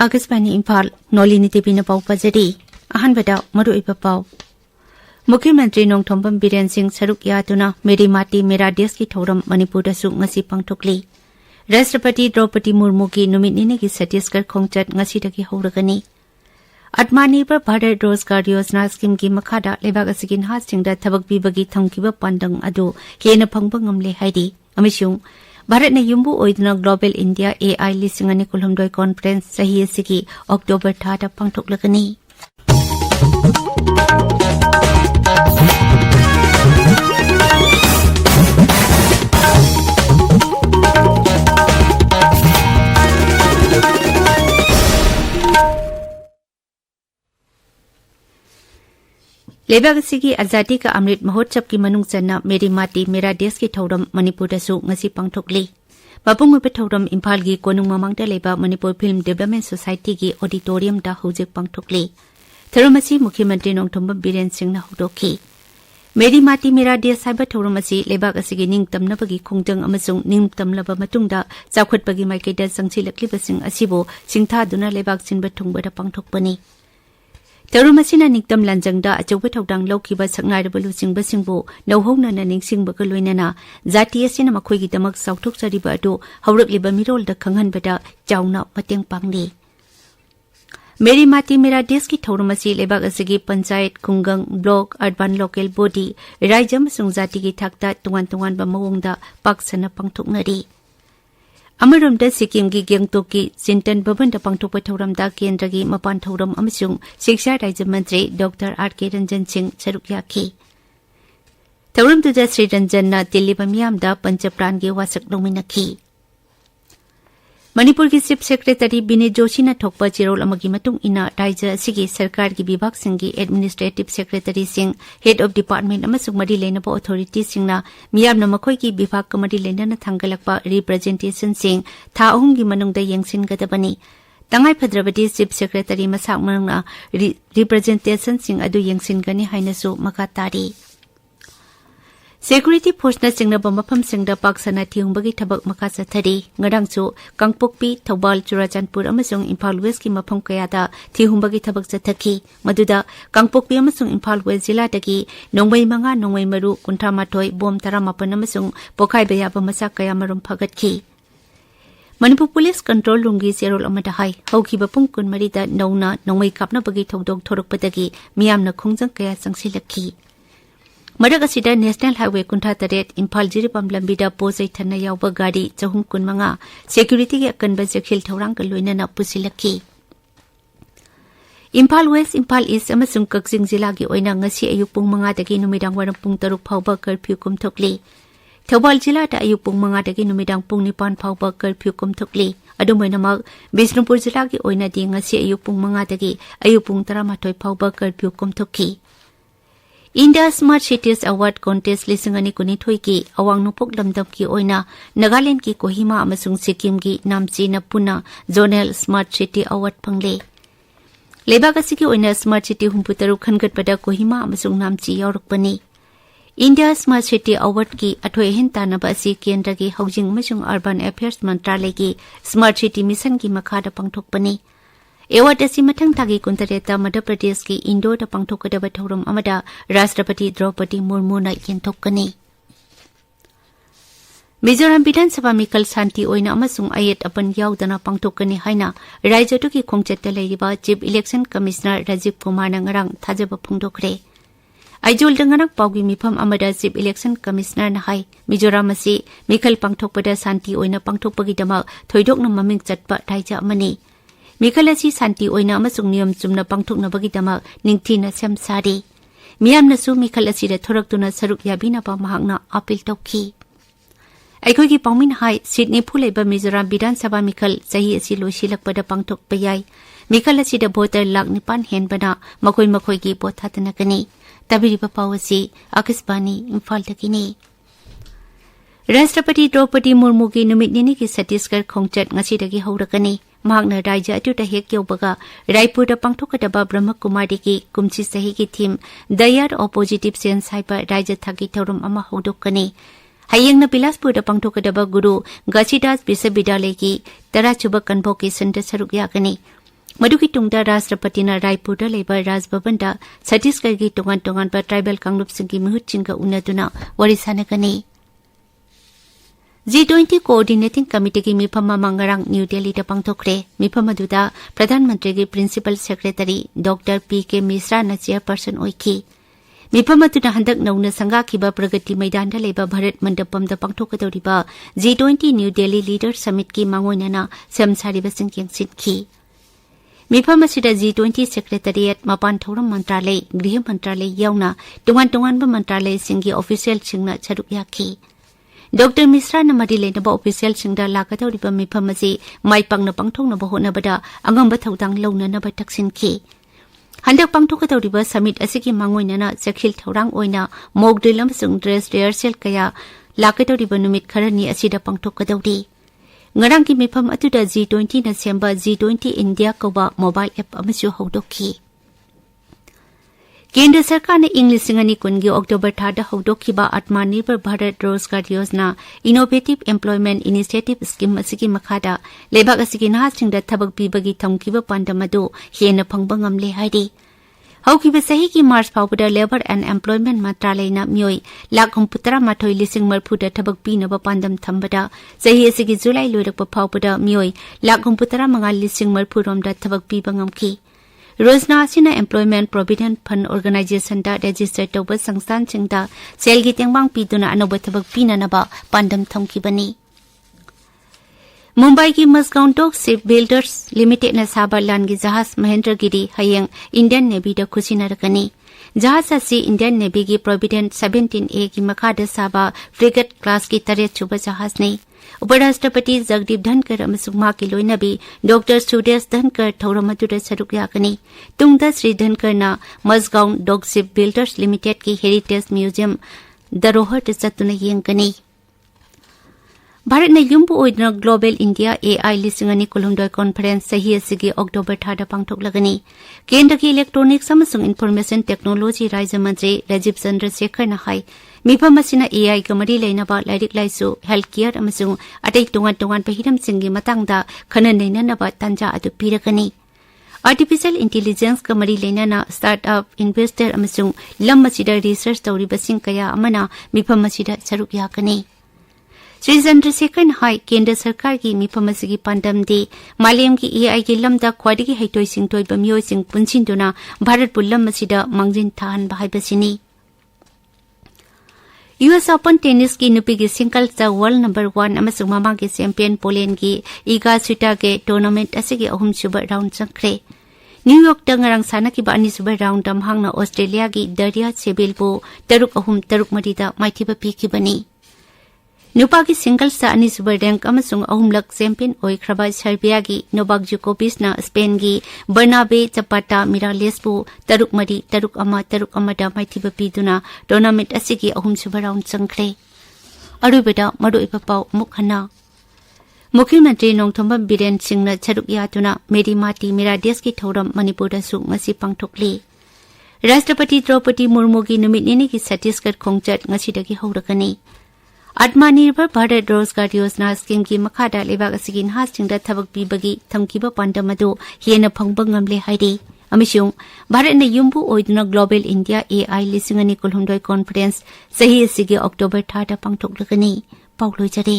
आकाशवाणी इम्फाल नोलिनी देवी पाउ पजरी अहनबदा मरुइबा पाउ मुख्यमंत्री नोंथोंबम बीरेन सिंह सरुक यादुना मेरी माटी मेरा देश की थौरम मणिपुर दसु ngasi पांगथोकली राष्ट्रपति द्रौपदी मुर्मू की नुमित निने की छत्तीसगढ़ खोंगचट ngasi दगी हौरगनी आत्मनिर्भर भारत रोजगार योजना स्कीम की मखादा लेबाग असगी नहासिंगदा थबक पीबगी थमकिबा पांडंग अदु हेना फंगबा ngamle हाइदी अमिसुंग भारत ने युम्बु ओइदना ग्लोबल इंडिया AI लिसिंगनी कुलहमदोय कॉन्फ्रेंस सही असगी अक्टोबर थादा पांगथोकलगनी लेबाग असगी आजादी का अमृत महोत्सव की मनुंग चन्ना मेरी माटी मेरा देश की थौरम मणिपुर दसु ngasi पांगथोकली मपुंग उप थौरम इम्फाल की कोनुंग ममांगदा लेबा मणिपुर फिल्म डेवलपमेंट सोसाइटी की ऑडिटोरियम दा हुजिक पांगथोकली थौरम असि मुख्यमंत्री नोंथोंबम बीरेन सिंह ना हुदोखी मेरी माटी मेरा देश हाइबा थौरम असि लेबाग असगी निंगतमनबगी खोंजंग अमसुंग निंगतमलबा मतुंगदा चाखुटपगी माइकेदा संगसिलक्लिबसिंग असिबो सिंगथादुना लेबाग सिनबा थुंगबदा पांगथोकपनी थौरम असिना निंगतम लांजंगदा अचौबा थौदांग लौखिबा सकनाइरबा लुचिंगबसिंगबो नौहौनना निंगसिंगबगा लोइनना जाति असिना मखोइगिदमक साउथोकचरिबा अदु हौरक्लिबा मिरोलदा खंगहनबदा चाउना मतेंग पांगली मेरी माटी मेरा देश की थौरम असि लेबाग असगी पंचायत खुंगंग ब्लॉक अर्बन लोकल बॉडी राज्य अमसुंग जाति की थाकता तुंगान तुंगानबा मवोंगदा पाकसना पांगथोकनरी अमरमदा सिक्किम की गेंगटोक की चिंतन भवन पांगथोकपा थौरमदा केंद्र की मपान थौरम अमसुंग शिक्षा राज्य मंत्री डॉक्टर R.K. रंजन सिंह सरुक याखी थौरमदुदा श्री रंजन तिल्लिबा मियामदा पंचप्राण की वासक लौमिनखी मणिपुर की चीफ सेक्रेटरी बिनीत जोशी थोकपा चिरोल अमगी मतुंग इना राज्य असिगी सरकार की विभाग सिंगी एडमिनिस्ट्रेटिव सेक्रेटरी सिंह हेड ऑफ डिपार्टमेंट अमसुंग मरी लेनबा अथॉरिटी सिंगना मियामना मखोई की विभाग का मरी लेनना थांगलकपा रिप्रेजेंटेशन सिंह था अहुमगी मनुंगदा येंगसिनगदबनी तंगाई फद्रबदी चीफ सेक्रेटरी मसाक मनुंगना रिप्रेजेंटेशन सिंह अदु येंगसिनगनी हाइनसु मखा तारी सेक्यूरिटी फोर्सना चिंगनबा मफमसिंगदा पाकसना थियुंबगी थबक मखा चथरी ngadangsु kangpokpi thobal churachandpur amasung imphal west ki mafam kayada thihumbagi thabak chathaki maduda kangpokpi amasung imphal west jila dagi nongmai manga nongmai maru kuntra mathoi bom 18 amasung pokhai bayaba masak kaya marum phagatki Manipur Police Control Room gi serol amada hai haukiba pung kun marida nauna nongmai kapna bagi thodok thorokpadagi miyamna khongjang kaya sangsilakki मरक असिदा national highway कुंठा तरेट इम्फाल जिरिपम लंबीदा पोजै थन्ना यावबा गाड़ी चहुम कुनमंगा सिक्यूरिटी के अकनबा जखिल थौरांग का लोइनना पुसिलखी इम्फाल वेस्ट इम्फाल ईस्ट अमसुंग कक्सिंग जिला की ओइना ngasi अयुक पुंग मंगा दगी नुमिदांग वरम पुंग तरुक फावबा कर्फ्यू कुमथोकली थौबाल जिला दा अयुक पुंग मंगा दगी नुमिदांग पुंग 9 फावबा कर्फ्यू कुमथोकली अदुमैनमक बिष्णुपुर जिला की ओइना दी ngasi अयुक पुंग मंगा दगी अयुक पुंग 18 फावबा कर्फ्यू कुमथोकी India smart cities award contest लिसिंगनी कुनिथोई की अवांग नोपक लमदम की ओइना नागालैंड की कोहिमा अमसुंग सिक्किम की नामची न पुना जोनल स्मार्ट सिटी अवार्ड फंगले लेबाग असगी ओइना स्मार्ट सिटी हुंपुतरु खनगतपदा कोहिमा अमसुंग नामची यावरकपनी इंडिया स्मार्ट सिटी अवार्ड की अथोय हेन तानबा असि केंद्र की हाउसिंग अमसुंग अर्बन अफेयर्स मंत्रालय की स्मार्ट सिटी मिशन की मखादा पांगथोकपनी एवार्ड असि मथंग थागी कुंतरेता मध्य प्रदेश की इंदोर पांगथोकदबा थौरम अमदा राष्ट्रपति द्रौपदी मुर्मू ना येंथोकनी मिजोरम विधानसभा मिकल शांति ओइना अमसुंग आयत अपन यावदना पांगथोकनी हाइना राज्यटु की खोंगचत लेरिबा chief election commissioner Rajiv Kumar नंगरांग थाजबा फुंगदोखरे आइजोल दंगनक पाउगी मिफम अमदा चीफ इलेक्शन कमिश्नर ना हाइ मिजोरम असि मिकल पांगथोकपदा शांति ओइना पांगथोकपगिदमा थोइदोकना ममिंग चटपा राज्य अमनी मिखल असि शांति ओइना अमसुंग नियम चुमना पांगथोकनबगिदमक निंगथिना सेमसारी मियामनसु मिखल असिदा थोरक्तुना सरुक याबिनाबा महांगना अपील तौखी अखोगी पाउमिन हाई सिडनी फुलेबा मिजोराम विधानसभा मिखल सही असि लोइसिलकपदा पांगथोकपा याई मिखल असिदा भोटर लाख 9 हेनबना मखोई मखोईगी बोथातनकनी तबिरिबा पाउ असि आकाशवाणी इम्फाल तकिनी राष्ट्रपति द्रौपदी मुर्मू की नुमित निनी की छत्तीसगढ़ खोंगचट ngasi हौरकनी महांगना राज्य अतुटा हेक यौबगा रायपुर पांगथोकदबा ब्रह्म कुमारी की कुमची सही की theme the year of positive sense हाइबा राज्य थागी थौरम अमा हौदोकनी हयेंगना बिलासपुर पांगथोकदबा गुरु घसीदास विश्वविद्यालय की 10 कन्वोकेशन सरुक यागनी मधुकी तुंगदा राष्ट्रपतिना रायपुरदा लेबा राजभवनदा छत्तीसगढ़ की तोंगान ट्राइबल कांगलुपसिंगी मिहुतसिंगा उन्नदुना वरी सानगनी G20 कोऑर्डिनेटिंग कमिटी की मिफम मंगरंग न्यू दिल्ली दा पांगथोखरे मिफम अदुदा प्रधानमंत्री की प्रिंसिपल सेक्रेटरी डॉक्टर पीके मिश्रा ना चेयरपर्सन ओइखी मिफम अदुदा हंदक नौना संगाखिबा प्रगति मैदान दा लेबा भारत मंडपम दा पांगथोकदौरिबा G20 new Delhi leader summit की मांगोइनाना सेमसारिबसिंग केंगसिनखी मिफम असिदा G20 सेक्रेटरिएट मपान थौरम मंत्रालय गृह मंत्रालय यावना तोंगान मंत्रालय सिंगी ऑफिशियल सिंगना छरुक याखी डॉक्टर मिश्रा न मरी लेनबा ऑफिशियल सिंगदा लाकदौरिबा मिफम असी माइपांगना पांगथोकनबा होनबदा अंगंबा थौदांग लौननबा तक्सिनखी हंदक पांगथोकदौरिबा समिट असिगी मांगोइनाना चखिल थौरांग ओइना मॉक ड्रिल अमसुंग ड्रेस रिहर्सल कया लाकदौरिबा नुमित खरनी असिदा पांगथोकदौरी ngarang ki mifam atuda G20 na semba G20 India koba mobile app amasu haudoki केंद्र सरकार ने इंग्लिश सिंगनी कुनगी अक्टूबर थादा हौदोखिबा आत्मनिर्भर भारत रोजगार योजना इनोवेटिव एम्प्लॉयमेंट इनिशिएटिव स्कीम असिगी मखादा लेबाक असिगी नहासिंगदा थबक पीबगी थमकिबा पांडमदो हेना फंगबा ngamle हाइदि हौखिबा सही की मार्च फाउबदा लेबर एंड एम्प्लॉयमेंट मंत्रालयना मियोई 1,30,000 थबक पीनबा पांडम थंबदा सही असिगी जुलाई लोरकपा फाउबदा मियोई 1,35,000 रोमदा थबक पीबा ngamखि रोजना असिना एम्प्लॉयमेंट प्रोविडेंट फंड ऑर्गेनाइजेशन दा रजिस्टर तौबा संस्थान सिंगदा सेलगी तेंगबांग पीदुना अनोबा थबक पीननबा पांडम थमखिबनी मुंबई की मस्गाउं डॉक शिप बिल्डर्स लिमिटेड न साबा लानगी जहाज महेंद्रगिरी हयेंग इंडियन नेवी दा खुसिनारकनी जहाज असी इंडियन नेवी की प्रोविडेंट 17A की मखादा साबा फ्रिगेट क्लास की 3 छुबा जहाज ने उपराष्ट्रपति जगदीप धनकर अमसुंग माकी लोइनबी डॉक्टर सुदेश धनकर थौरमदुदा सरुक याकनी तुंगदा श्री धनकर ना मस्गाउं डॉक शिप बिल्डर्स लिमिटेड की हेरिटेज म्यूजियम दरोहर चतुना येंगकनी भारत ने युम्बु ओइदना ग्लोबल इंडिया AI लिसिंगनी कुलुंडोय कॉन्फ्रेंस सही असिगी अक्टूबर थादा पांगथोकलगनी केंद्र की इलेक्ट्रॉनिक्स अमसुंग इन्फॉर्मेशन टेक्नोलॉजी राज्य मंत्री राजीव चंद्रशेखर ना हाई मिफम असिना AI का मरी लेनबा लाइरिक लाइसु हेल्थ केयर अमसुंग अटै तोंगान पहिरम सिंगी मतंगदा खनन नैननबा तंजा अदु पीरगनी आर्टिफिशियल इंटेलिजेंस का मरी लेनना स्टार्टअप इन्वेस्टर अमसुंग लम मसिदा रिसर्च तौरिबसिंग कया अमना मिफम मसिदा सरुक याकनी श्री चंद्रशेखर हाई केंद्र सरकार की मिफम असिगी पांडम दे मालेम की AI की लमदा ख्वाइदगी हैतोय सिंगतोय बमियोय सिंग पुनसिनदुना भारत पुल्लम मसिदा मांगजिन थाहन बाहायबसिनी US ओपन टेनिस की नुपी की सिंगल्स दा वर्ल्ड नंबर 1 अमसुंग मामा के चैंपियन पोलैंड की इगा स्विटा के टूर्नामेंट असिगी अहुम सुबा राउंड चंखरे न्यूयॉर्क दा ngarang सानकिबा अनि सुबा राउंड दम हांगना ऑस्ट्रेलिया की दरिया सेबिलबो 3-3 दा माइथिबा पीखिबनी नुपा की सिंगल्स दा अनि सुबा रैंक अमसुंग अहुमलक चैंपियन ओइख्रबा सर्बिया की नोवाक जोकोविच ना स्पेन की बर्नाबे चपाटा मिरालेसबो 3-3 दा माइथिबा पीदुना टूर्नामेंट असिगी अहुम सुबा राउंड चंखरे अरुबेदा मरुइबा पाउ मुखना मुख्यमंत्री नोंथोंबम बिरेन सिंहना छरुक यातुना मेरी माटी मेरा देश की थौरम मणिपुर दसु ngasi पांगथोकली राष्ट्रपति द्रौपदी मुर्मू की नुमित निनी की छत्तीसगढ़ खोंगचट ngasi हौरकनी आत्मनिर्भर भारत रोजगार योजना स्कीम की मखादा लेबाक असिगी नहासिंगदा थबक पीबगी थमकिबा पांडमदो हेना फंगबा ngamle हाइदि अमिसुंग भारत ने युम्बु ओइदना ग्लोबल इंडिया AI लिसिंगनी कुलहुंडोय कॉन्फ्रेंस सही असिगी अक्टूबर थादा पांगथोकलगनी पाउलोय जरे